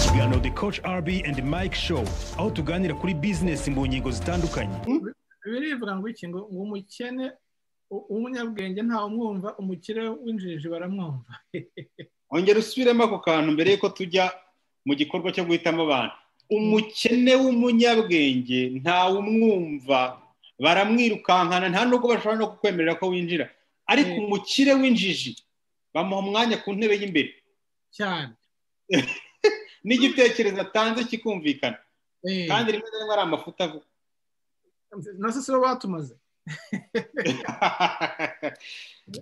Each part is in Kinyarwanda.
ikiganiro The Coach RB and Mike Show aho tuganira kuri business mu ngingo zitandukanye. Birivuga ngo iki ngo umukene umunyabwenge nta umwumva umukire w'injiji baramwumva. Ongera usubiremo ako kantu mbere yuko tujya mu gikorwa cyo guhitamo abantu. Umukene w'umunyabwenge nta umwumva baramwirukankana nta nubwo bashobora no kukwemerera ko winjira, ariko umukire w'injiji bamuha umwanya ku ntebe y'imbere cyane. N'igitekerezo atanze kikumvikana kandi rimwe na rimwe ari amafuta avuga. Nase se batumaze.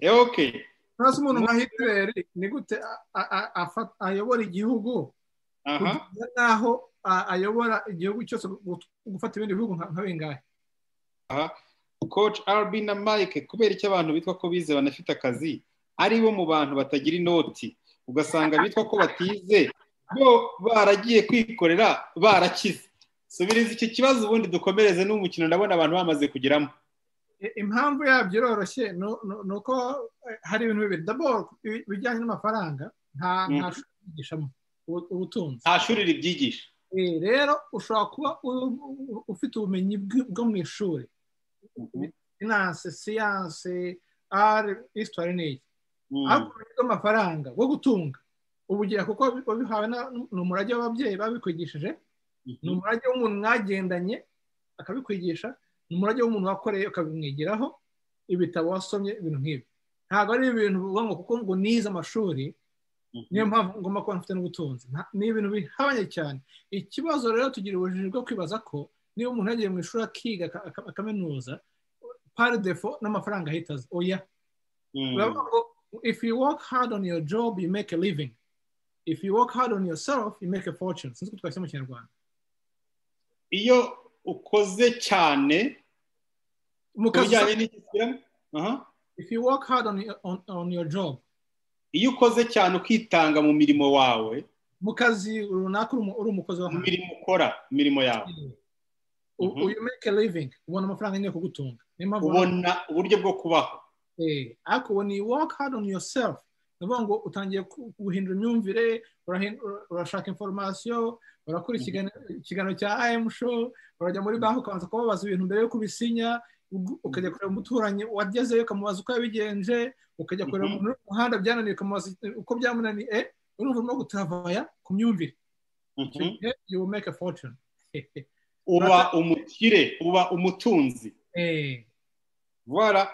Okay. Nase umuntu nka Hitler ni gute ayobora igihugu kugira naho ayobora igihugu cyose gufata ibindi bihugu nka bengahe. Coach RB na Mike, kubera icyo abantu bitwa ko bize banafite akazi ari bo mu bantu batagira inoti, ugasanga bitwa ko batize bo baragiye kwikorera barakize. Subiriza iki kibazo ubundi dukomereze n'umukino ndabona abantu bamaze kugeramo. Impamvu yabyo iroroshye nuko hari ibintu bibiri. D'abord bijyanye n'amafaranga nta shuri ubutunzi. Nta shuri ribyigisha. Rero ushobora kuba ufite ubumenyi bwo mu ishuri. Finance, science, art, history n'iki. Ariko amafaranga wo gutunga ubugira kuko bihawe n'umurage w'ababyeyi babikwigishije, n'umurage w'umuntu mwagendanye akabikwigisha, n'umurage w'umuntu wakoreye ukabimwigiraho, ibitabo wasomye, ibintu nk'ibi. Ntabwo ari ibintu bivuga ngo kuko ngo nize amashuri niyo mpamvu ngomba kuba mfite n'ubutunzi. Ni ibintu bihabanye cyane. Ikibazo rero tugira ubujiji bwo kwibaza ko niba umuntu yagiye mu ishuri akiga akaminuza par defo n'amafaranga ahitaza. Oya. Uravuga ngo if you work hard on your job you make a living. If you work hard on yourself you make a fortune. Sinzi ko twashyira mu Kinyarwanda. Iyo ukoze cyane mukajyanye n'ikisiramo. If you work hard on your job. Iyo ukoze cyane ukitanga mu mirimo wawe, mu kazi runaka uri umukozi wa mirimo ukora, mirimo yawe. You make a living. Ubona amafaranga niyo kugutunga. Ubona uburyo bwo kubaho. Ariko when you work hard on yourself, navuga ngo utangiye guhindura imyumvire, urashaka information, urakora ikiganiro cya AM show, urajya muri banki ukabanza kubabaza ibintu mbere yo kubisinya, ukajya kureba umuturanyi wagezeyo ukamubaza uko yabigenje, ukajya kureba mu muhanda byananiye ukamubaza uko byamunaniye, urumva no gutravaya ku myumvire. You will make a fortune. Uba umukire, uba umutunzi. Voilà.